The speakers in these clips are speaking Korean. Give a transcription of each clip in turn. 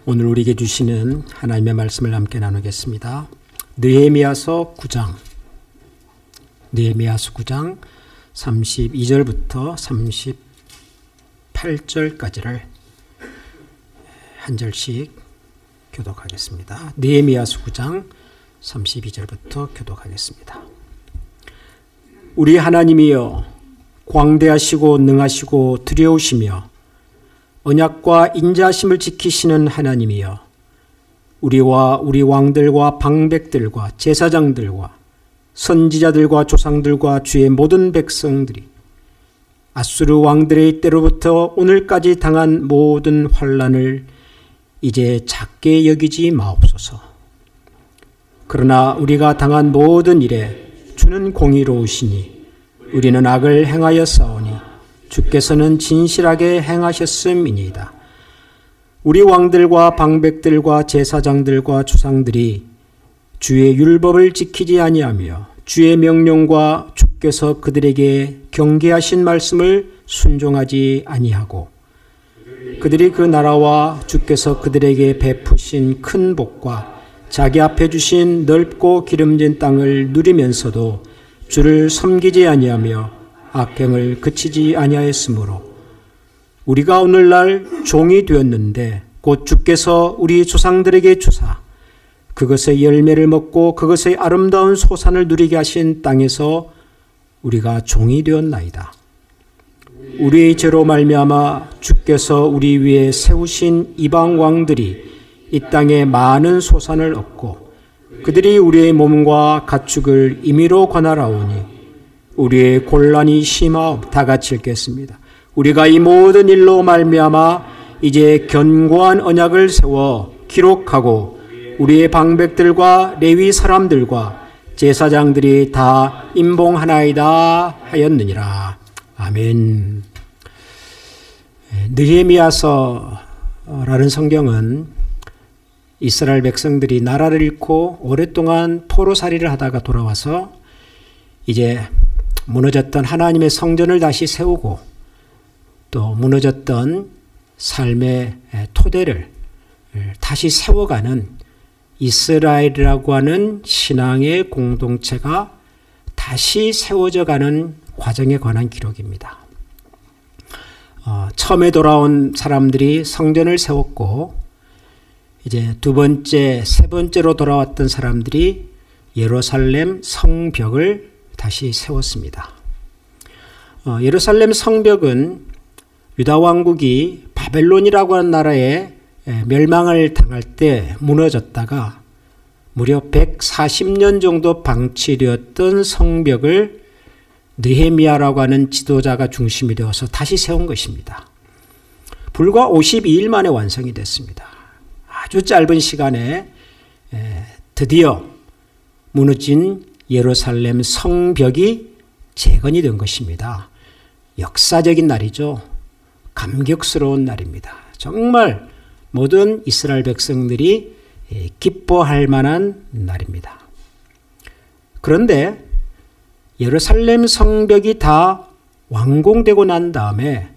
오늘 우리에게 주시는 하나님의 말씀을 함께 나누겠습니다. 느헤미야서 9장 32절부터 38절까지를 한 절씩 교독하겠습니다. 느헤미야서 9장 32절부터 교독하겠습니다. 우리 하나님이여, 광대하시고 능하시고 두려우시며 언약과 인자하심을 지키시는 하나님이여, 우리와 우리 왕들과 방백들과 제사장들과 선지자들과 조상들과 주의 모든 백성들이 아수르 왕들의 때로부터 오늘까지 당한 모든 환난을 이제 작게 여기지 마옵소서. 그러나 우리가 당한 모든 일에 주는 공의로우시니 우리는 악을 행하였사오니 주께서는 진실하게 행하셨음이니이다. 우리 왕들과 방백들과 제사장들과 조상들이 주의 율법을 지키지 아니하며 주의 명령과 주께서 그들에게 경계하신 말씀을 순종하지 아니하고 그들이 그 나라와 주께서 그들에게 베푸신 큰 복과 자기 앞에 주신 넓고 기름진 땅을 누리면서도 주를 섬기지 아니하며 악행을 그치지 아니하였으므로 우리가 오늘날 종이 되었는데 곧 주께서 우리 조상들에게 주사 그것의 열매를 먹고 그것의 아름다운 소산을 누리게 하신 땅에서 우리가 종이 되었나이다. 우리의 죄로 말미암아 주께서 우리 위에 세우신 이방 왕들이 이 땅에 많은 소산을 얻고 그들이 우리의 몸과 가축을 임의로 관할하오니 우리의 곤란이 심하옵. 다 같이 읽겠습니다. 우리가 이 모든 일로 말미암아 이제 견고한 언약을 세워 기록하고 우리의 방백들과 레위 사람들과 제사장들이 다 임봉하나이다 하였느니라. 아멘. 느헤미야서라는 성경은 이스라엘 백성들이 나라를 잃고 오랫동안 포로살이를 하다가 돌아와서 이제 무너졌던 하나님의 성전을 다시 세우고 또 무너졌던 삶의 토대를 다시 세워가는 이스라엘이라고 하는 신앙의 공동체가 다시 세워져가는 과정에 관한 기록입니다. 처음에 돌아온 사람들이 성전을 세웠고 이제 두 번째, 세 번째로 돌아왔던 사람들이 예루살렘 성벽을 다시 세웠습니다. 예루살렘 성벽은 유다 왕국이 바벨론이라고 하는 나라에 멸망을 당할 때 무너졌다가 무려 140년 정도 방치되었던 성벽을 느헤미야라고 하는 지도자가 중심이 되어서 다시 세운 것입니다. 불과 52일 만에 완성이 됐습니다. 아주 짧은 시간에 드디어 무너진 예루살렘 성벽이 재건이 된 것입니다. 역사적인 날이죠. 감격스러운 날입니다. 정말 모든 이스라엘 백성들이 기뻐할 만한 날입니다. 그런데 예루살렘 성벽이 다 완공되고 난 다음에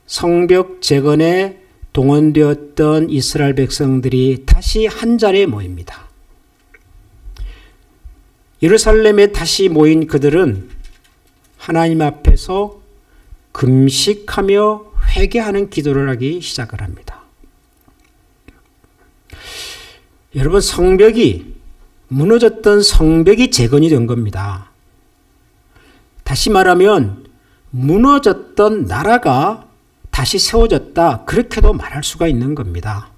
성벽 재건에 동원되었던 이스라엘 백성들이 다시 한 자리에 모입니다. 예루살렘에 다시 모인 그들은 하나님 앞에서 금식하며 회개하는 기도를 하기 시작을 합니다. 여러분, 무너졌던 성벽이 재건이 된 겁니다. 다시 말하면 무너졌던 나라가 다시 세워졌다, 그렇게도 말할 수가 있는 겁니다.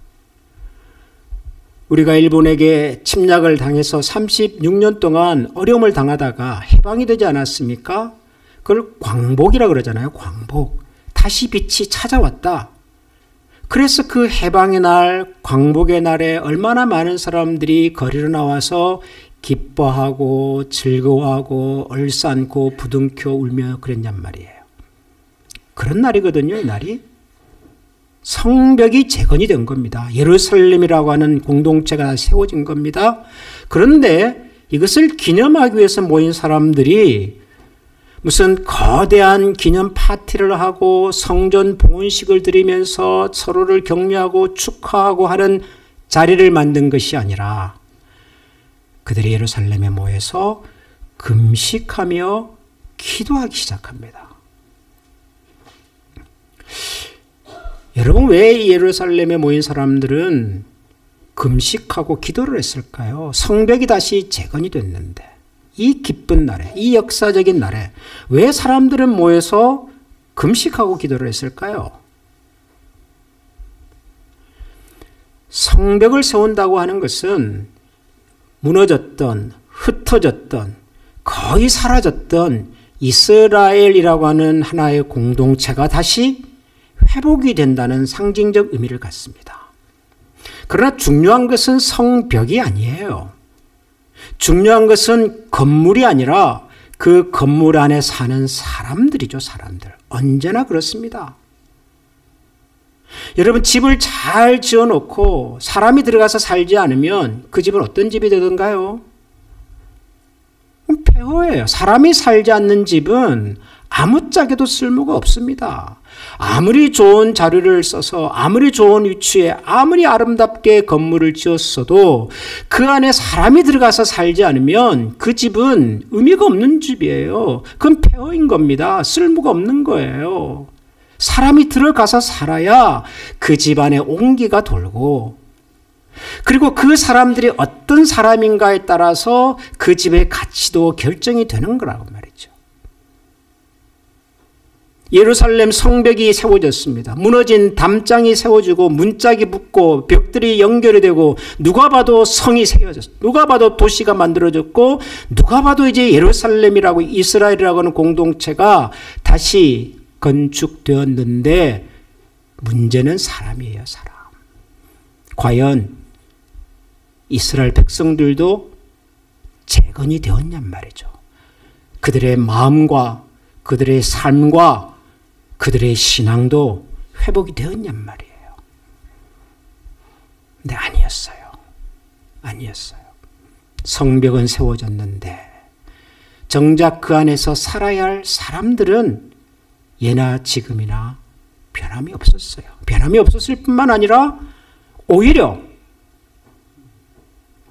우리가 일본에게 침략을 당해서 36년 동안 어려움을 당하다가 해방이 되지 않았습니까? 그걸 광복이라고 그러잖아요. 광복. 다시 빛이 찾아왔다. 그래서 그 해방의 날, 광복의 날에 얼마나 많은 사람들이 거리로 나와서 기뻐하고 즐거워하고 얼싸안고 부둥켜 울며 그랬냔 말이에요. 그런 날이거든요, 이 날이. 성벽이 재건이 된 겁니다. 예루살렘이라고 하는 공동체가 세워진 겁니다. 그런데 이것을 기념하기 위해서 모인 사람들이 무슨 거대한 기념 파티를 하고 성전 봉헌식을 드리면서 서로를 격려하고 축하하고 하는 자리를 만든 것이 아니라 그들이 예루살렘에 모여서 금식하며 기도하기 시작합니다. 여러분, 왜 예루살렘에 모인 사람들은 금식하고 기도를 했을까요? 성벽이 다시 재건이 됐는데, 이 기쁜 날에, 이 역사적인 날에 왜 사람들은 모여서 금식하고 기도를 했을까요? 성벽을 세운다고 하는 것은 무너졌던, 흩어졌던, 거의 사라졌던 이스라엘이라고 하는 하나의 공동체가 다시 회복이 된다는 상징적 의미를 갖습니다. 그러나 중요한 것은 성벽이 아니에요. 중요한 것은 건물이 아니라 그 건물 안에 사는 사람들이죠, 사람들. 언제나 그렇습니다. 여러분, 집을 잘 지어놓고 사람이 들어가서 살지 않으면 그 집은 어떤 집이 되던가요? 폐허예요. 사람이 살지 않는 집은 아무짝에도 쓸모가 없습니다. 아무리 좋은 자료를 써서 아무리 좋은 위치에 아무리 아름답게 건물을 지었어도 그 안에 사람이 들어가서 살지 않으면 그 집은 의미가 없는 집이에요. 그건 폐허인 겁니다. 쓸모가 없는 거예요. 사람이 들어가서 살아야 그 집안에 온기가 돌고, 그리고 그 사람들이 어떤 사람인가에 따라서 그 집의 가치도 결정이 되는 거라고 말이죠. 예루살렘 성벽이 세워졌습니다. 무너진 담장이 세워지고 문짝이 붙고 벽들이 연결이 되고 누가 봐도 성이 세워졌어요. 누가 봐도 도시가 만들어졌고 누가 봐도 이제 예루살렘이라고 이스라엘이라고 하는 공동체가 다시 건축되었는데 문제는 사람이에요, 사람. 과연 이스라엘 백성들도 재건이 되었냔 말이죠. 그들의 마음과 그들의 삶과 그들의 신앙도 회복이 되었냔 말이에요. 근데 아니었어요. 아니었어요. 성벽은 세워졌는데 정작 그 안에서 살아야 할 사람들은 예나 지금이나 변함이 없었어요. 변함이 없었을 뿐만 아니라 오히려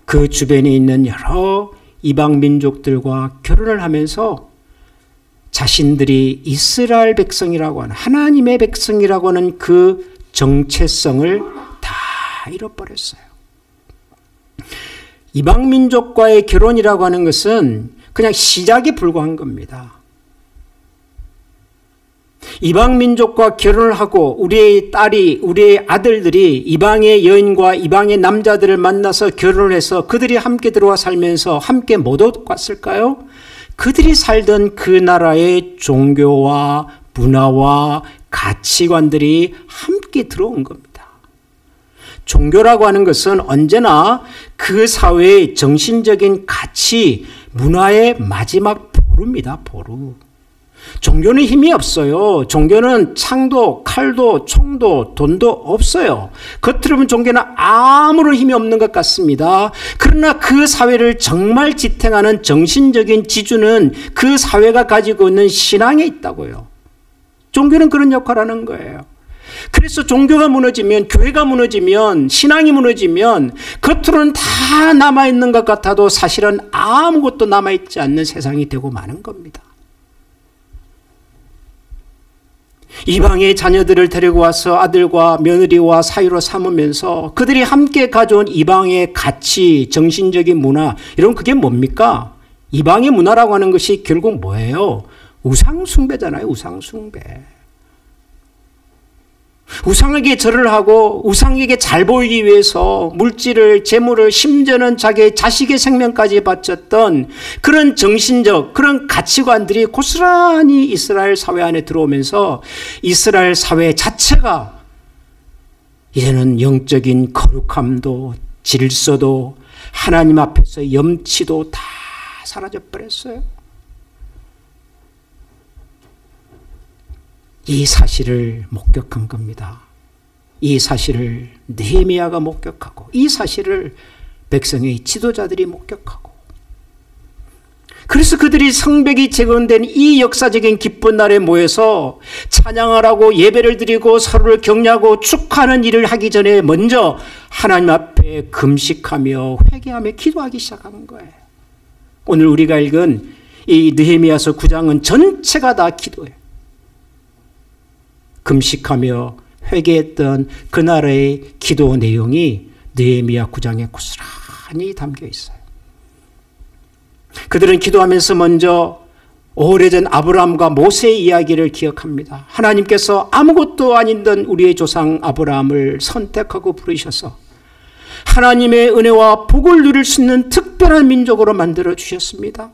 그 주변에 있는 여러 이방 민족들과 결혼을 하면서 자신들이 이스라엘 백성이라고 하는, 하나님의 백성이라고 하는 그 정체성을 다 잃어버렸어요. 이방 민족과의 결혼이라고 하는 것은 그냥 시작에 불과한 겁니다. 이방 민족과 결혼을 하고 우리의 딸이, 우리의 아들들이 이방의 여인과 이방의 남자들을 만나서 결혼을 해서 그들이 함께 들어와 살면서 함께 못 왔을까요? 그들이 살던 그 나라의 종교와 문화와 가치관들이 함께 들어온 겁니다. 종교라고 하는 것은 언제나 그 사회의 정신적인 가치, 문화의 마지막 보루입니다. 보루. 종교는 힘이 없어요. 종교는 창도, 칼도, 총도, 돈도 없어요. 겉으로 보면 종교는 아무런 힘이 없는 것 같습니다. 그러나 그 사회를 정말 지탱하는 정신적인 지주는 그 사회가 가지고 있는 신앙에 있다고요. 종교는 그런 역할을 하는 거예요. 그래서 종교가 무너지면, 교회가 무너지면, 신앙이 무너지면 겉으로는 다 남아있는 것 같아도 사실은 아무것도 남아있지 않는 세상이 되고 마는 겁니다. 이방의 자녀들을 데리고 와서 아들과 며느리와 사위로 삼으면서 그들이 함께 가져온 이방의 가치, 정신적인 문화, 이런 그게 뭡니까? 이방의 문화라고 하는 것이 결국 뭐예요? 우상숭배잖아요. 우상숭배. 우상에게 절을 하고 우상에게 잘 보이기 위해서 물질을, 재물을, 심지어는 자기의 자식의 생명까지 바쳤던 그런 정신적, 그런 가치관들이 고스란히 이스라엘 사회 안에 들어오면서 이스라엘 사회 자체가 이제는 영적인 거룩함도 질서도 하나님 앞에서 염치도 다 사라져 버렸어요. 이 사실을 목격한 겁니다. 이 사실을 느헤미야가 목격하고 이 사실을 백성의 지도자들이 목격하고 그래서 그들이 성벽이 재건된 이 역사적인 기쁜 날에 모여서 찬양을 하고 예배를 드리고 서로를 격려하고 축하하는 일을 하기 전에 먼저 하나님 앞에 금식하며 회개하며 기도하기 시작하는 거예요. 오늘 우리가 읽은 이 느헤미야서 9장은 전체가 다 기도예요. 금식하며 회개했던 그날의 기도 내용이 느헤미야 9장에 고스란히 담겨 있어요. 그들은 기도하면서 먼저 오래전 아브라함과 모세의 이야기를 기억합니다. 하나님께서 아무것도 아니던 우리의 조상 아브라함을 선택하고 부르셔서 하나님의 은혜와 복을 누릴 수 있는 특별한 민족으로 만들어 주셨습니다.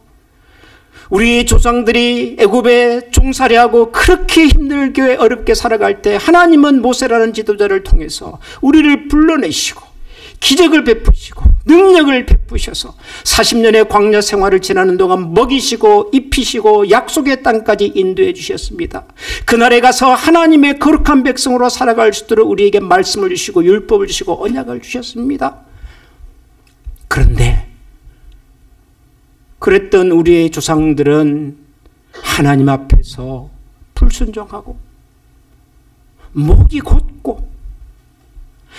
우리 조상들이 애굽에 종살이하고 그렇게 힘들게 어렵게 살아갈 때 하나님은 모세라는 지도자를 통해서 우리를 불러내시고 기적을 베푸시고 능력을 베푸셔서 40년의 광야 생활을 지나는 동안 먹이시고 입히시고 약속의 땅까지 인도해 주셨습니다. 그날에 가서 하나님의 거룩한 백성으로 살아갈 수 있도록 우리에게 말씀을 주시고 율법을 주시고 언약을 주셨습니다. 그런데 그랬던 우리의 조상들은 하나님 앞에서 불순종하고 목이 곧고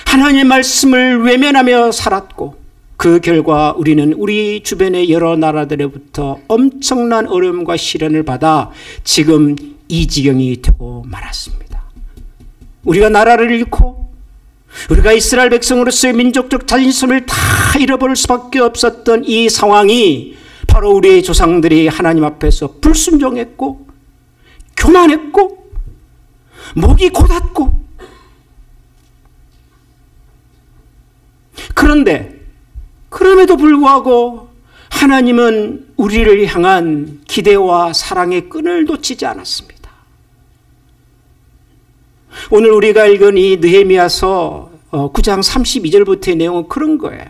하나님의 말씀을 외면하며 살았고 그 결과 우리는 우리 주변의 여러 나라들로부터 엄청난 어려움과 시련을 받아 지금 이 지경이 되고 말았습니다. 우리가 나라를 잃고 우리가 이스라엘 백성으로서의 민족적 자존심을 다 잃어버릴 수밖에 없었던 이 상황이 바로 우리의 조상들이 하나님 앞에서 불순종했고 교만했고 목이 곧았고 그런데 그럼에도 불구하고 하나님은 우리를 향한 기대와 사랑의 끈을 놓치지 않았습니다. 오늘 우리가 읽은 이 느헤미야서 9장 32절부터의 내용은 그런 거예요.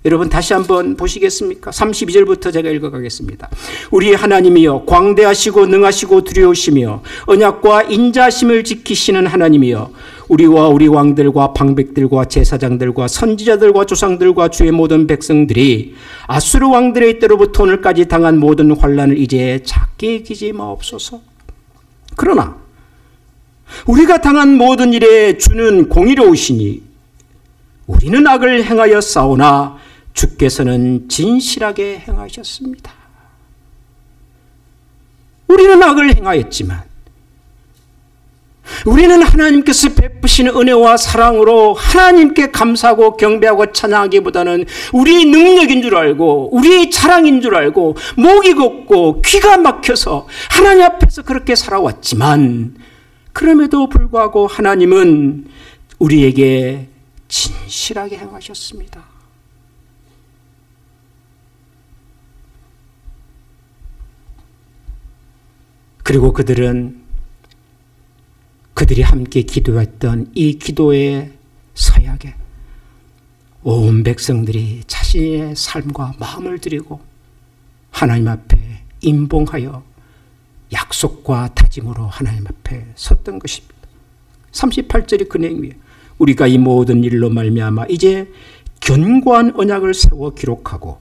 여러분 다시 한번 보시겠습니까? 32절부터 제가 읽어가겠습니다. 우리 하나님이여 광대하시고 능하시고 두려우시며 언약과 인자심을 지키시는 하나님이여 우리와 우리 왕들과 방백들과 제사장들과 선지자들과 조상들과 주의 모든 백성들이 아수르 왕들의 때로부터 오늘까지 당한 모든 환난을 이제 작게 여기지 마옵소서. 그러나 우리가 당한 모든 일에 주는 공의로우시니 우리는 악을 행하여 싸우나 주께서는 진실하게 행하셨습니다. 우리는 악을 행하였지만 우리는 하나님께서 베푸시는 은혜와 사랑으로 하나님께 감사하고 경배하고 찬양하기보다는 우리의 능력인 줄 알고 우리의 자랑인 줄 알고 목이 곧고 귀가 막혀서 하나님 앞에서 그렇게 살아왔지만 그럼에도 불구하고 하나님은 우리에게 진실하게 행하셨습니다. 그리고 그들이 함께 기도했던 이 기도의 서약에 온 백성들이 자신의 삶과 마음을 드리고 하나님 앞에 임봉하여 약속과 다짐으로 하나님 앞에 섰던 것입니다. 38절이 그 내용이에요. 우리가 이 모든 일로 말미암아 이제 견고한 언약을 세워 기록하고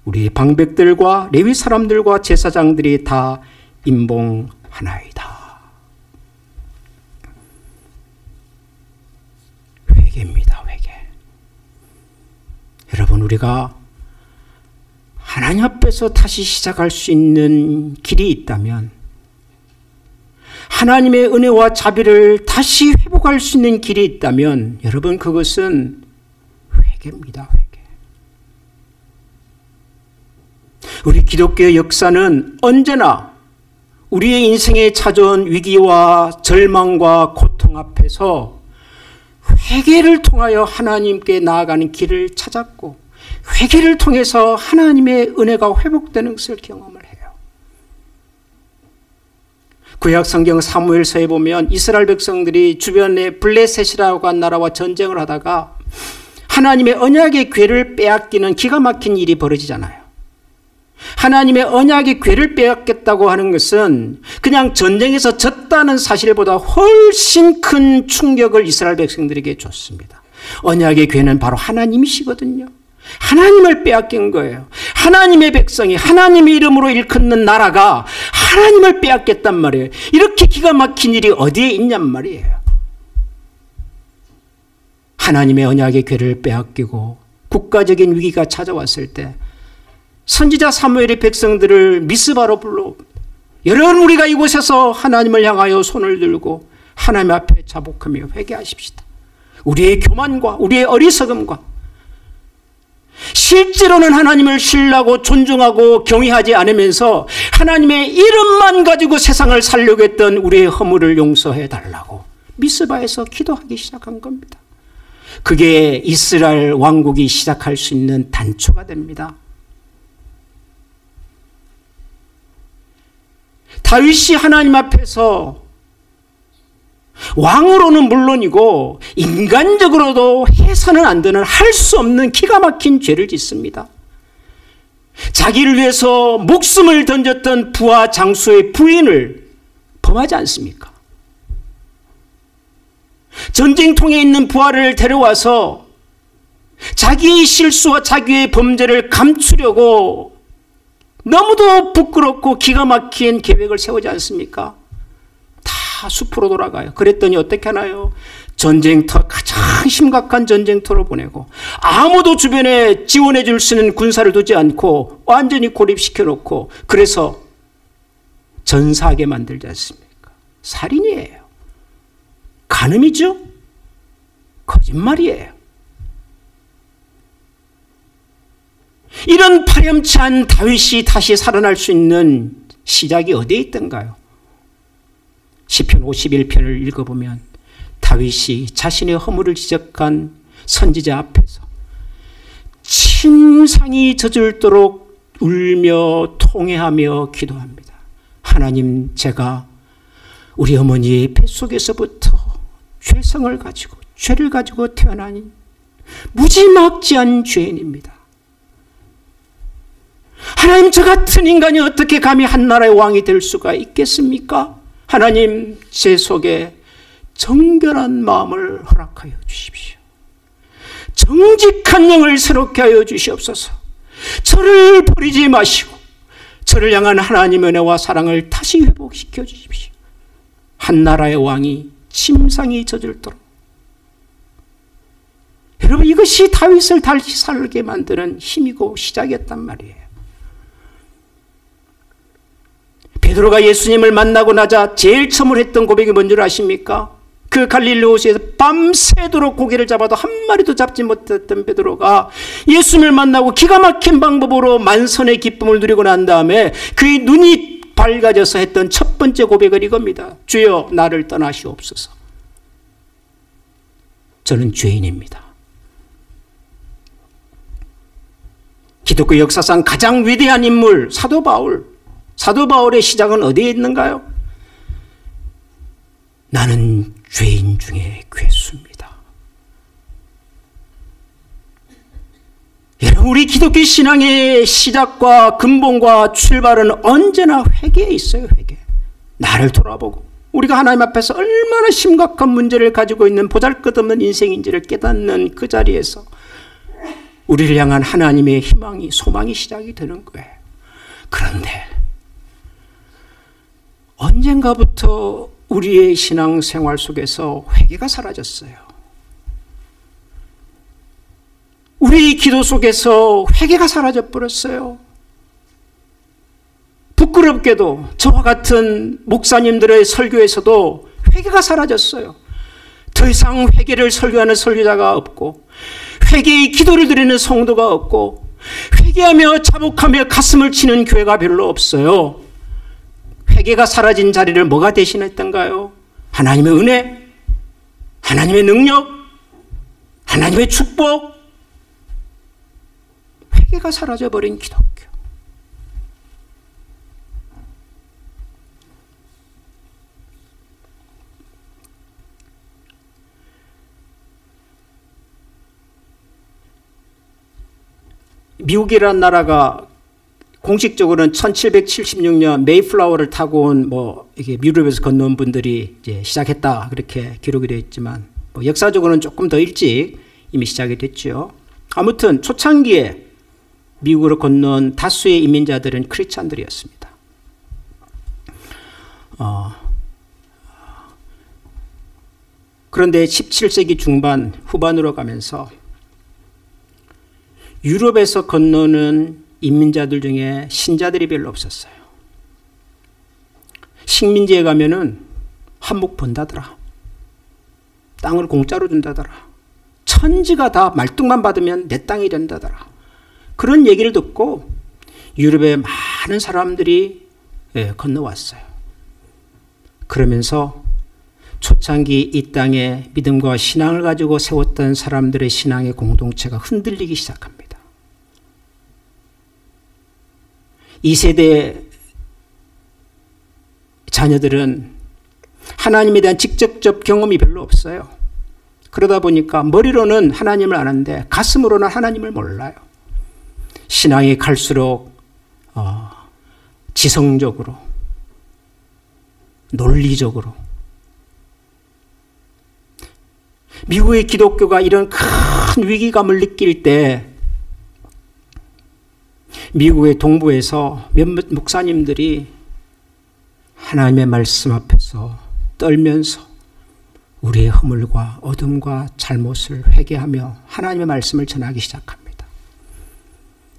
우리 방백들과 레위 사람들과 제사장들이 다 임봉하나이다. 회개입니다. 회개. 여러분 우리가 하나님 앞에서 다시 시작할 수 있는 길이 있다면 하나님의 은혜와 자비를 다시 회복할 수 있는 길이 있다면 여러분 그것은 회개입니다. 회개. 우리 기독교의 역사는 언제나 우리의 인생에 찾아온 위기와 절망과 고통 앞에서 회개를 통하여 하나님께 나아가는 길을 찾았고 회개를 통해서 하나님의 은혜가 회복되는 것을 경험을 해요. 구약 성경 사무엘서에 보면 이스라엘 백성들이 주변에 블레셋이라고 한 나라와 전쟁을 하다가 하나님의 언약의 궤를 빼앗기는 기가 막힌 일이 벌어지잖아요. 하나님의 언약의 궤를 빼앗겼다고 하는 것은 그냥 전쟁에서 졌다는 사실보다 훨씬 큰 충격을 이스라엘 백성들에게 줬습니다. 언약의 궤는 바로 하나님이시거든요. 하나님을 빼앗긴 거예요. 하나님의 백성이 하나님의 이름으로 일컫는 나라가 하나님을 빼앗겠단 말이에요. 이렇게 기가 막힌 일이 어디에 있냔 말이에요. 하나님의 언약의 궤를 빼앗기고 국가적인 위기가 찾아왔을 때 선지자 사무엘이 백성들을 미스바로 불러, 여러분 우리가 이곳에서 하나님을 향하여 손을 들고 하나님 앞에 자복하며 회개하십시다. 우리의 교만과 우리의 어리석음과 실제로는 하나님을 신뢰하고 존중하고 경외하지 않으면서 하나님의 이름만 가지고 세상을 살려고 했던 우리의 허물을 용서해 달라고 미스바에서 기도하기 시작한 겁니다. 그게 이스라엘 왕국이 시작할 수 있는 단초가 됩니다. 다윗이 하나님 앞에서 왕으로는 물론이고 인간적으로도 해서는 안 되는, 할 수 없는 기가 막힌 죄를 짓습니다. 자기를 위해서 목숨을 던졌던 부하 장수의 부인을 범하지 않습니까? 전쟁통에 있는 부하를 데려와서 자기의 실수와 자기의 범죄를 감추려고 너무도 부끄럽고 기가 막힌 계획을 세우지 않습니까? 다 숲으로 돌아가요. 그랬더니 어떻게 하나요? 전쟁터, 가장 심각한 전쟁터로 보내고 아무도 주변에 지원해 줄 수 있는 군사를 두지 않고 완전히 고립시켜 놓고, 그래서 전사하게 만들지 않습니까? 살인이에요. 간음이죠? 거짓말이에요. 이런 파렴치한 다윗이 다시 살아날 수 있는 시작이 어디에 있던가요? 시편 51편을 읽어보면 다윗이 자신의 허물을 지적한 선지자 앞에서 침상이 젖을도록 울며 통회하며 기도합니다. 하나님, 제가 우리 어머니의 뱃속에서부터 죄성을 가지고 죄를 가지고 태어나니 무지막지한 죄인입니다. 하나님, 저 같은 인간이 어떻게 감히 한 나라의 왕이 될 수가 있겠습니까? 하나님, 제 속에 정결한 마음을 허락하여 주십시오. 정직한 영을 새롭게 하여 주시옵소서. 저를 버리지 마시고 저를 향한 하나님의 은혜와 사랑을 다시 회복시켜 주십시오. 한 나라의 왕이 침상이 젖을도록. 여러분, 이것이 다윗을 다시 살게 만드는 힘이고 시작이었단 말이에요. 베드로가 예수님을 만나고 나자 제일 처음으로 했던 고백이 뭔지 아십니까? 그 갈릴리 호수에서 밤새도록 고기를 잡아도 한 마리도 잡지 못했던 베드로가 예수님을 만나고 기가 막힌 방법으로 만선의 기쁨을 누리고 난 다음에 그의 눈이 밝아져서 했던 첫 번째 고백은 이겁니다. 주여, 나를 떠나시옵소서. 저는 죄인입니다. 기독교 역사상 가장 위대한 인물 사도 바울. 사도 바울의 시작은 어디에 있는가요? 나는 죄인 중에 괴수입니다. 여러분, 우리 기독교 신앙의 시작과 근본과 출발은 언제나 회개에 있어요. 회개. 나를 돌아보고 우리가 하나님 앞에서 얼마나 심각한 문제를 가지고 있는 보잘것없는 인생인지를 깨닫는 그 자리에서 우리를 향한 하나님의 희망이, 소망이 시작이 되는 거예요. 그런데 언젠가부터 우리의 신앙생활 속에서 회개가 사라졌어요. 우리 기도 속에서 회개가 사라져버렸어요. 부끄럽게도 저와 같은 목사님들의 설교에서도 회개가 사라졌어요. 더 이상 회개를 설교하는 설교자가 없고, 회개의 기도를 드리는 성도가 없고, 회개하며 자복하며 가슴을 치는 교회가 별로 없어요. 회개가 사라진 자리를 뭐가 대신했던가요? 하나님의 은혜, 하나님의 능력, 하나님의 축복. 회개가 사라져버린 기독교. 미국이라는 나라가 공식적으로는 1776년 메이플라워를 타고 온 이게 유럽에서 건너온 분들이 이제 시작했다, 그렇게 기록이 되어 있지만 역사적으로는 조금 더 일찍 이미 시작이 됐죠. 아무튼 초창기에 미국으로 건너온 다수의 이민자들은 크리스찬들이었습니다. 그런데 17세기 중반 후반으로 가면서 유럽에서 건너는 이민자들 중에 신자들이 별로 없었어요. 식민지에 가면은 한몫 번다더라. 땅을 공짜로 준다더라. 천지가 다 말뚝만 받으면 내 땅이 된다더라. 그런 얘기를 듣고 유럽의 많은 사람들이 건너왔어요. 그러면서 초창기 이 땅에 믿음과 신앙을 가지고 세웠던 사람들의 신앙의 공동체가 흔들리기 시작합니다. 이 세대 자녀들은 하나님에 대한 직접적 경험이 별로 없어요. 그러다 보니까 머리로는 하나님을 아는데 가슴으로는 하나님을 몰라요. 신앙이 갈수록 지성적으로, 논리적으로. 미국의 기독교가 이런 큰 위기감을 느낄 때 미국의 동부에서 몇몇 목사님들이 하나님의 말씀 앞에서 떨면서 우리의 허물과 어둠과 잘못을 회개하며 하나님의 말씀을 전하기 시작합니다.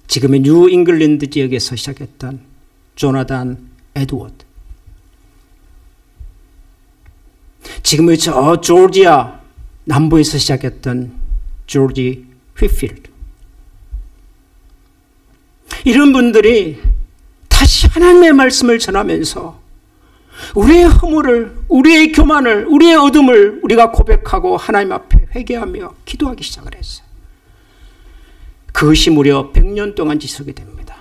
지금의 뉴 잉글랜드 지역에서 시작했던 조나단 에드워드, 지금의 저 조지아 남부에서 시작했던 조지 휘필드, 이런 분들이 다시 하나님의 말씀을 전하면서 우리의 허물을, 우리의 교만을, 우리의 어둠을 우리가 고백하고 하나님 앞에 회개하며 기도하기 시작을 했어요. 그것이 무려 100년 동안 지속이 됩니다.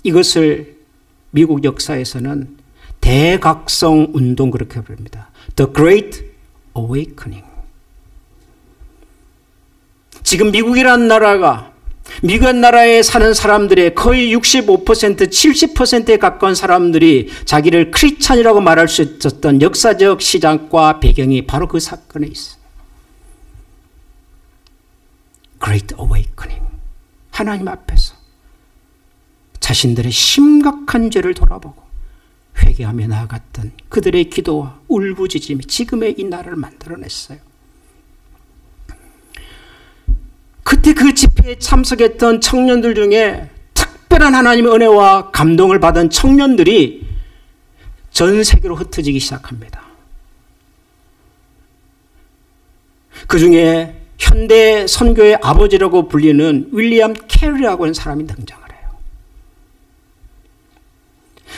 이것을 미국 역사에서는 대각성 운동, 그렇게 부릅니다. The Great Awakening. 지금 미국이라는 나라가, 미국 나라에 사는 사람들의 거의 65%, 70%에 가까운 사람들이 자기를 크리스찬이라고 말할 수 있었던 역사적 시작과 배경이 바로 그 사건에 있어요. Great Awakening. 하나님 앞에서 자신들의 심각한 죄를 돌아보고 회개하며 나아갔던 그들의 기도와 울부짖음이 지금의 이 나라를 만들어냈어요. 그때 그 집회에 참석했던 청년들 중에 특별한 하나님의 은혜와 감동을 받은 청년들이 전 세계로 흩어지기 시작합니다. 그 중에 현대 선교의 아버지라고 불리는 윌리엄 캐리라고 하는 사람이 등장을 해요.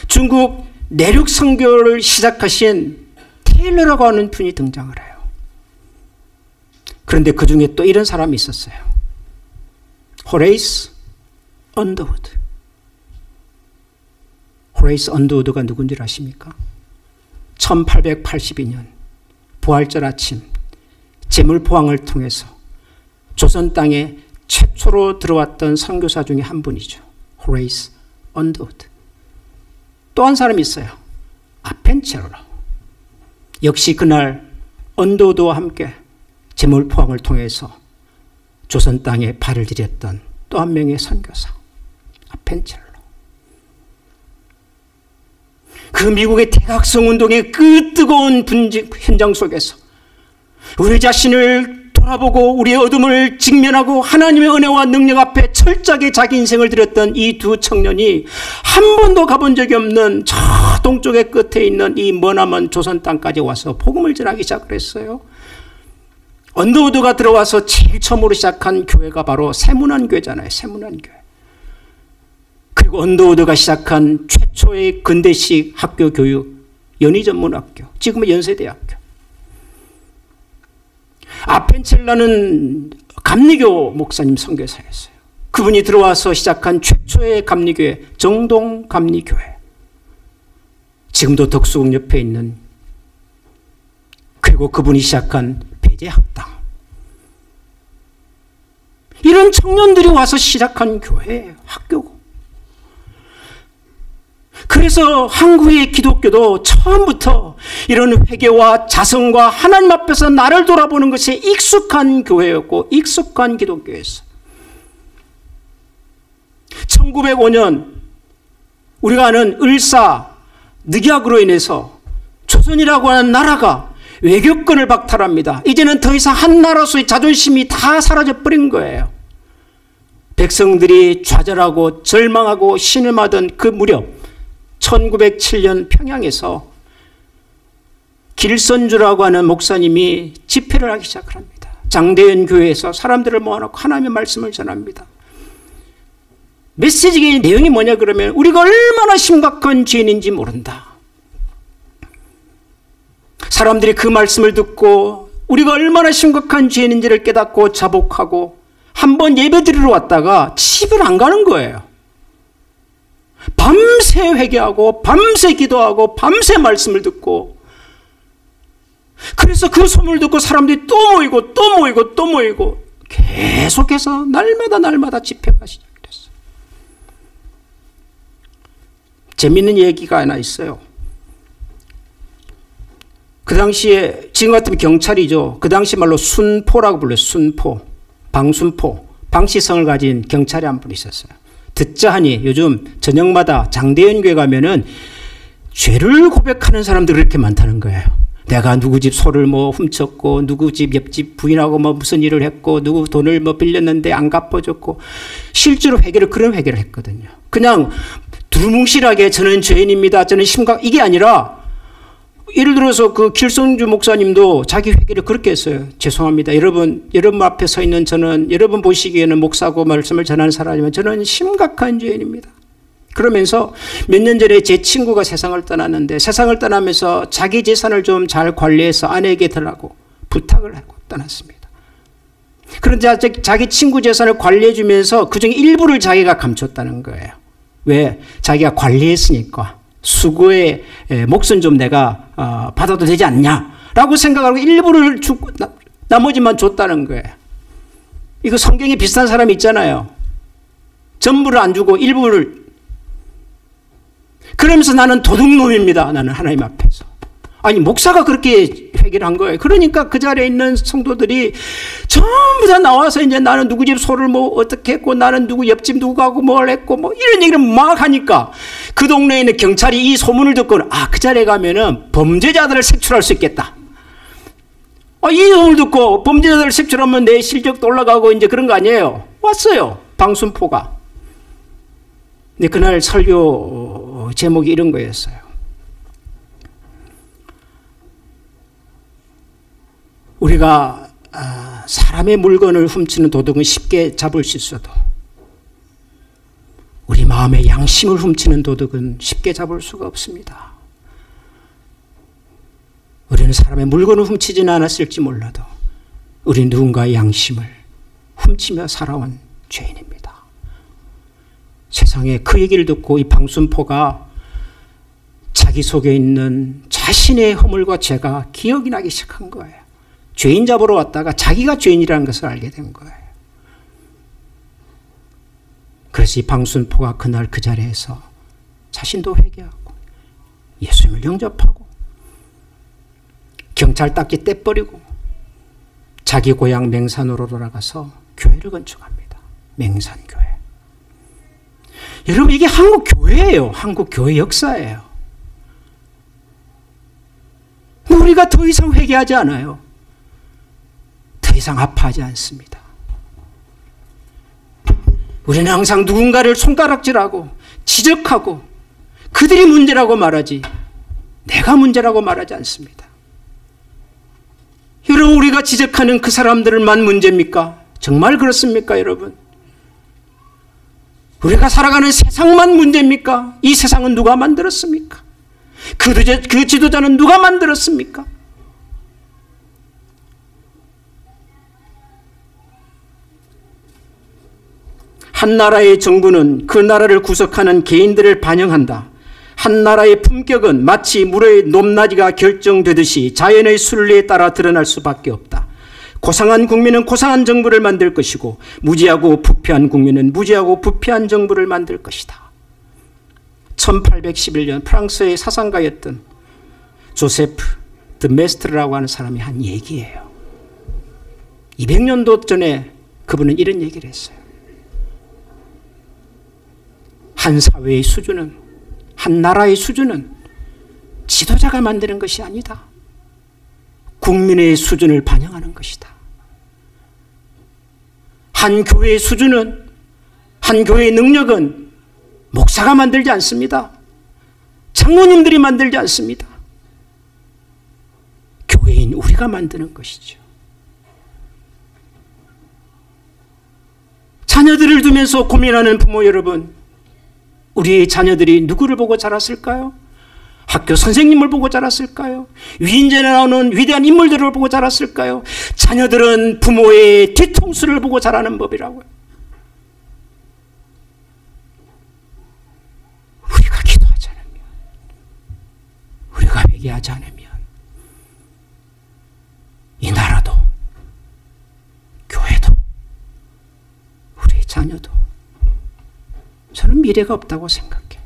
중국 내륙 선교를 시작하신 테일러라고 하는 분이 등장을 해요. 그런데 그 중에 또 이런 사람이 있었어요. 호레이스 언더우드. 호레이스 언더우드가 누군지 아십니까? 1882년 부활절 아침 제물포항을 통해서 조선 땅에 최초로 들어왔던 선교사 중에 한 분이죠. 호레이스 언더우드. 또 한 사람이 있어요. 아펜체로. 역시 그날 언더우드와 함께 제물포항을 통해서 조선 땅에 발을 들였던 또 한 명의 선교사, 아펜첼로. 그 미국의 대각성 운동의 그 뜨거운 현장 속에서 우리 자신을 돌아보고 우리의 어둠을 직면하고 하나님의 은혜와 능력 앞에 철저하게 자기 인생을 드렸던 이 두 청년이 한 번도 가본 적이 없는 저 동쪽의 끝에 있는 이 머나먼 조선 땅까지 와서 복음을 전하기 시작을 했어요. 언더우드가 들어와서 제일 처음으로 시작한 교회가 바로 세문안교회잖아요. 세문안교회. 그리고 언더우드가 시작한 최초의 근대식 학교 교육, 연희전문학교, 지금의 연세대학교. 아펜첼라는 감리교 목사님 선교사였어요. 그분이 들어와서 시작한 최초의 감리교회, 정동감리교회. 지금도 덕수궁 옆에 있는, 그리고 그분이 시작한 배제학당. 이런 청년들이 와서 시작한 교회예요. 학교고. 그래서 한국의 기독교도 처음부터 이런 회개와 자성과 하나님 앞에서 나를 돌아보는 것에 익숙한 교회였고 익숙한 기독교였어요. 1905년 우리가 아는 을사 늑약으로 인해서 조선이라고 하는 나라가 외교권을 박탈합니다. 이제는 더 이상 한 나라로서의 자존심이 다 사라져버린 거예요. 백성들이 좌절하고 절망하고 신음하던 그 무렵 1907년 평양에서 길선주라고 하는 목사님이 집회를 하기 시작합니다. 장대현 교회에서 사람들을 모아놓고 하나님의 말씀을 전합니다. 메시지의 내용이 뭐냐 그러면 우리가 얼마나 심각한 죄인인지 모른다. 사람들이 그 말씀을 듣고 우리가 얼마나 심각한 죄인인지를 깨닫고 자복하고 한번 예배 드리러 왔다가 집을 안 가는 거예요. 밤새 회개하고 밤새 기도하고 밤새 말씀을 듣고, 그래서 그 소문을 듣고 사람들이 또 모이고 또 모이고 또 모이고 계속해서 날마다 집회가 시작됐어요. 재밌는 얘기가 하나 있어요. 그 당시에 지금 같으면 경찰이죠. 그 당시 말로 순포라고 불러요. 순포, 방순포, 방시성을 가진 경찰이 한 분 있었어요. 듣자 하니 요즘 저녁마다 장대현 교회 가면은 죄를 고백하는 사람들이 그렇게 많다는 거예요. 내가 누구 집 소를 뭐 훔쳤고, 누구 집 옆집 부인하고 뭐 무슨 일을 했고, 누구 돈을 뭐 빌렸는데 안 갚아줬고, 실제로 그런 회개를 했거든요. 그냥 두루뭉실하게 저는 죄인입니다, 저는 이게 아니라, 예를 들어서 그 길성주 목사님도 자기 회개를 그렇게 했어요. 죄송합니다. 여러분 앞에 서 있는 저는, 여러분 보시기에는 목사고 말씀을 전하는 사람이지만 저는 심각한 죄인입니다. 그러면서 몇 년 전에 제 친구가 세상을 떠났는데, 세상을 떠나면서 자기 재산을 좀 잘 관리해서 아내에게 달라고 부탁을 하고 떠났습니다. 그런데 자기 친구 재산을 관리해 주면서 그중에 일부를 자기가 감췄다는 거예요. 왜? 자기가 관리했으니까 수고의 몫은 좀 내가 받아도 되지 않냐라고 생각하고 일부를 주고 나머지만 줬다는 거예요. 이거 성경에 비슷한 사람이 있잖아요. 전부를 안 주고 일부를. 그러면서 나는 도둑놈입니다, 나는 하나님 앞에서. 아니, 목사가 그렇게 회개를 한 거예요. 그러니까 그 자리에 있는 성도들이 전부 다 나와서 이제 나는 누구 집 소를 뭐 어떻게 했고, 나는 누구 옆집 누구하고 뭘 했고, 뭐 이런 얘기를 막 하니까 그 동네에 있는 경찰이 이 소문을 듣고, 그 자리에 가면은 범죄자들을 색출할 수 있겠다. 이 소문을 듣고 범죄자들을 색출하면 내 실적도 올라가고 이제 그런 거 아니에요. 왔어요, 방순포가. 근데 그날 설교 제목이 이런 거였어요. 우리가 사람의 물건을 훔치는 도둑은 쉽게 잡을 수 있어도 우리 마음의 양심을 훔치는 도둑은 쉽게 잡을 수가 없습니다. 우리는 사람의 물건을 훔치지는 않았을지 몰라도 우리는 누군가의 양심을 훔치며 살아온 죄인입니다. 세상에 그 얘기를 듣고 이 방순포가 자기 속에 있는 자신의 허물과 죄가 기억이 나기 시작한 거예요. 죄인 잡으러 왔다가 자기가 죄인이라는 것을 알게 된 거예요. 그래서 이 방순포가 그날 그 자리에서 자신도 회개하고 예수님을 영접하고 경찰 딱지 떼버리고 자기 고향 맹산으로 돌아가서 교회를 건축합니다. 맹산교회. 여러분, 이게 한국 교회예요. 한국 교회 역사예요. 우리가 더 이상 회개하지 않아요. 더 이상 아파하지 않습니다. 우리는 항상 누군가를 손가락질하고 지적하고 그들이 문제라고 말하지 내가 문제라고 말하지 않습니다. 여러분, 우리가 지적하는 그 사람들만 문제입니까? 정말 그렇습니까, 여러분? 우리가 살아가는 세상만 문제입니까? 이 세상은 누가 만들었습니까? 그 지도자는 누가 만들었습니까? 한 나라의 정부는 그 나라를 구성하는 개인들을 반영한다. 한 나라의 품격은 마치 물의 높낮이가 결정되듯이 자연의 순리에 따라 드러날 수밖에 없다. 고상한 국민은 고상한 정부를 만들 것이고 무지하고 부패한 국민은 무지하고 부패한 정부를 만들 것이다. 1811년 프랑스의 사상가였던 조세프 드 메스트르라고 하는 사람이 한 얘기예요. 200년도 전에 그분은 이런 얘기를 했어요. 한 사회의 수준은, 한 나라의 수준은 지도자가 만드는 것이 아니다. 국민의 수준을 반영하는 것이다. 한 교회의 수준은, 한 교회의 능력은 목사가 만들지 않습니다. 장로님들이 만들지 않습니다. 교회인 우리가 만드는 것이죠. 자녀들을 두면서 고민하는 부모 여러분, 우리의 자녀들이 누구를 보고 자랐을까요? 학교 선생님을 보고 자랐을까요? 위인전에 나오는 위대한 인물들을 보고 자랐을까요? 자녀들은 부모의 뒤통수를 보고 자라는 법이라고요. 우리가 기도하지 않으면, 우리가 회개하지 않으면 이 나라도, 교회도, 우리 자녀도 저는 미래가 없다고 생각해요.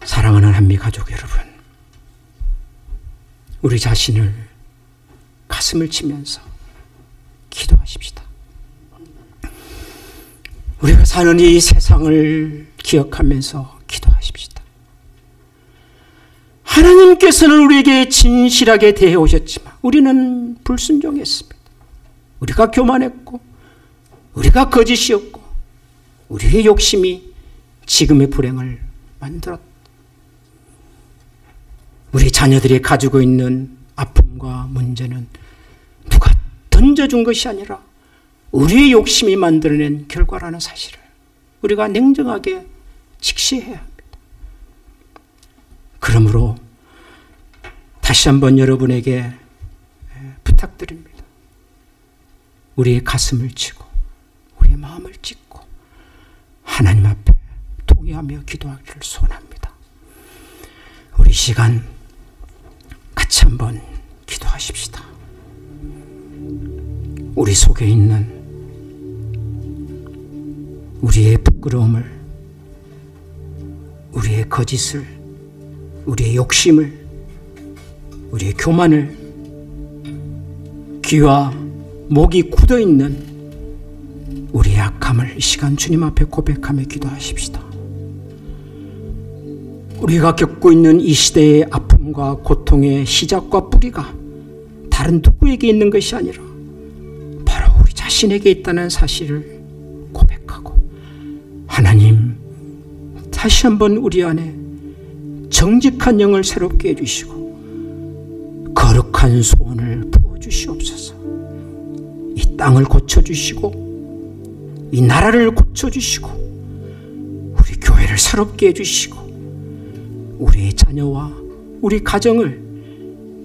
사랑하는 한미 가족 여러분, 우리 자신을 가슴을 치면서 기도하십시다. 우리가 사는 이 세상을 기억하면서 기도하십시다. 하나님께서는 우리에게 진실하게 대해 오셨지만 우리는 불순종했습니다. 우리가 교만했고, 우리가 거짓이었고, 우리의 욕심이 지금의 불행을 만들었다. 우리 자녀들이 가지고 있는 아픔과 문제는 누가 던져준 것이 아니라 우리의 욕심이 만들어낸 결과라는 사실을 우리가 냉정하게 직시해야 합니다. 그러므로 다시 한번 여러분에게 부탁드립니다. 우리의 가슴을 치고 우리의 마음을 찢고 하나님 앞에 통회하며 기도하기를 소원합니다. 우리 시간 같이 한번 기도하십시다. 우리 속에 있는 우리의 부끄러움을, 우리의 거짓을, 우리의 욕심을, 우리의 교만을, 귀와 목이 굳어있는 우리의 약함을 이 시간 주님 앞에 고백하며 기도하십시다. 우리가 겪고 있는 이 시대의 아픔과 고통의 시작과 뿌리가 다른 누구에게 있는 것이 아니라 바로 우리 자신에게 있다는 사실을 고백하고, 하나님 다시 한번 우리 안에 정직한 영을 새롭게 해주시고 거룩한 소원을 부어주시옵소서. 이 땅을 고쳐주시고 이 나라를 고쳐주시고 우리 교회를 새롭게 해주시고 우리의 자녀와 우리 가정을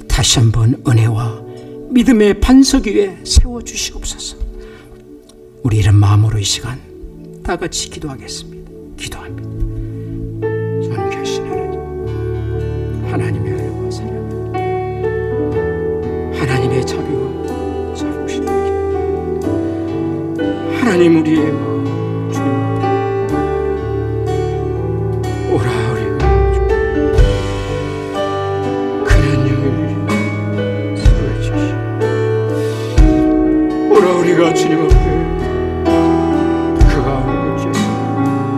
다시 한번 은혜와 믿음의 반석 위에 세워주시옵소서. 우리 이런 마음으로 이 시간 다 같이 기도하겠습니다. 기도합니다. 전계하신 하나님의 은혜와 사랑, 하나님의 자비와 자비하심, 하나님 우리의 마음 주님 앞에 오라 우리가 그런 영을 서로해 주시오. 오라 우리가 주님 앞에 그 가운데 걷지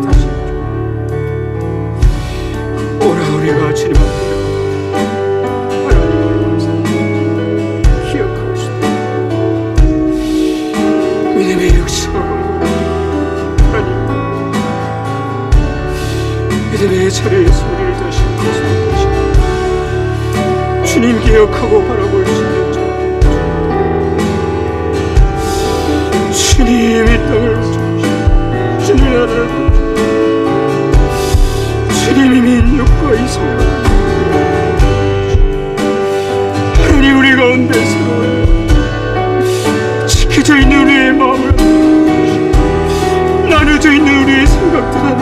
다시 오라 우리가 주님 앞에 하나님의 감사를 기억하고 싶다. 믿음의 역사로 하나님 믿음의 자리에 소리를 다시 고소하시고 주님 기억하고 바라볼 수 있는 자, 주님 이 땅을 주시고 주님 나라를 주님 이 민족과 이 세상을 하나님 우리 가운데 새로운 지켜져 있는 우리의 마음을 나눠져 있는 우리의 생각들 하나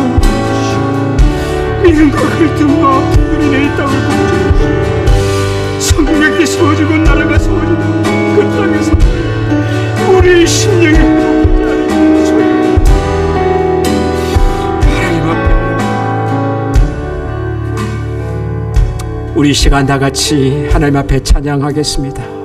믿음과 갈등과 분들이 내 땅을 공존하시고 성벽이 세워지고 나라가 세워지는 그 땅에서 우리의 심령이 회복되는 소리 하나님 앞에 우리 시간 다 같이 하나님 앞에 찬양하겠습니다.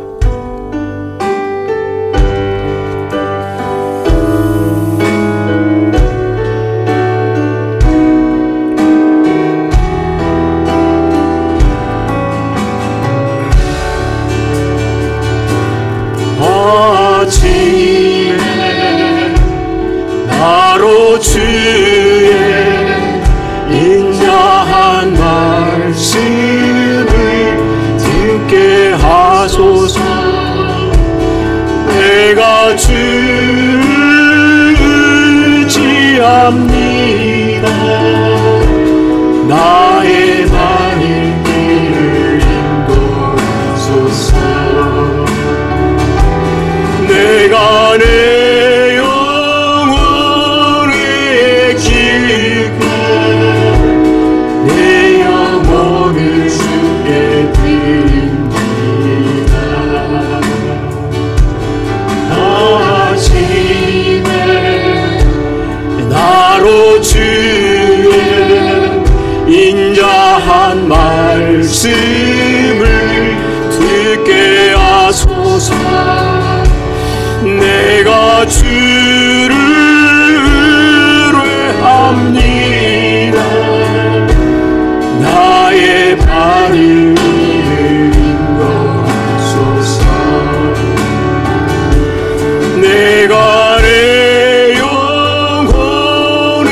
주를 의지합니다. 나의 발을 길을 인도하소서. 내가 내 영혼을 기게 내 영혼을 주께 드립니다. 아침에 나로 주의 인자한 말씀을 듣게 하소서. 내가 주를 의뢰합니다. 나의 발을 인도하소서. 내가 내 영혼을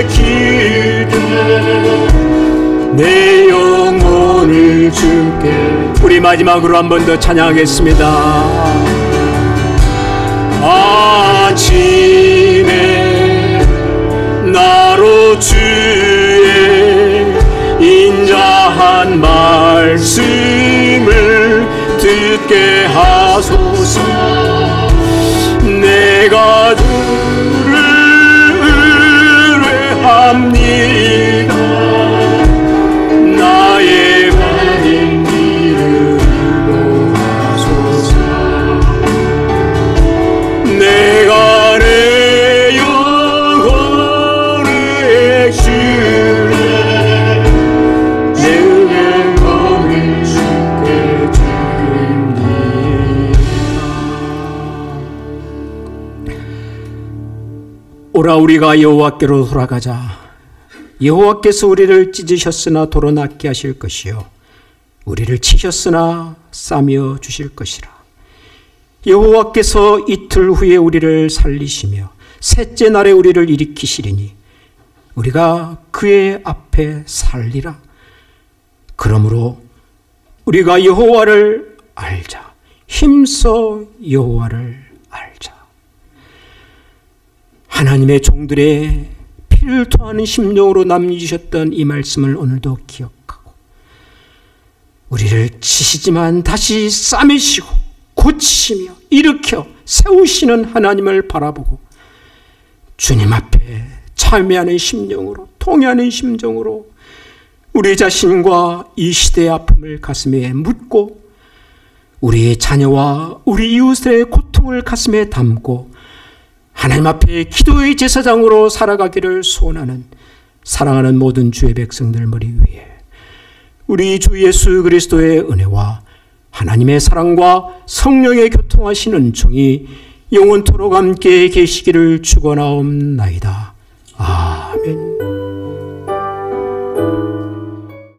기대 내 영혼을 주께. 우리 마지막으로 한 번 더 찬양하겠습니다. 아침에 나로 주의 인자한 말씀을 듣게 하소서. 내가 주를 의뢰합니다. 나의 발인 길을 인도하소서. 내가 내 영혼을 주네 내 영혼을 주께 드립니다. 오라 우리가 여호와께로 돌아가자. 여호와께서 우리를 찢으셨으나 도로 낫게 하실 것이요 우리를 치셨으나 싸며 주실 것이라. 여호와께서 이틀 후에 우리를 살리시며 셋째 날에 우리를 일으키시리니 우리가 그의 앞에 살리라. 그러므로 우리가 여호와를 알자. 힘써 여호와를 알자. 하나님의 종들의 피를 토하는 심령으로 남기셨던 이 말씀을 오늘도 기억하고 우리를 치시지만 다시 싸매시고 고치시며 일으켜 세우시는 하나님을 바라보고 주님 앞에 참여하는 심령으로 통회하는 심정으로 우리 자신과 이 시대의 아픔을 가슴에 묻고 우리의 자녀와 우리 이웃의 고통을 가슴에 담고 하나님 앞에 기도의 제사장으로 살아가기를 소원하는 사랑하는 모든 주의 백성들 머리 위에 우리 주 예수 그리스도의 은혜와 하나님의 사랑과 성령의 교통하시는 은총이 영원토록 함께 계시기를 축원하옵나이다. 아멘.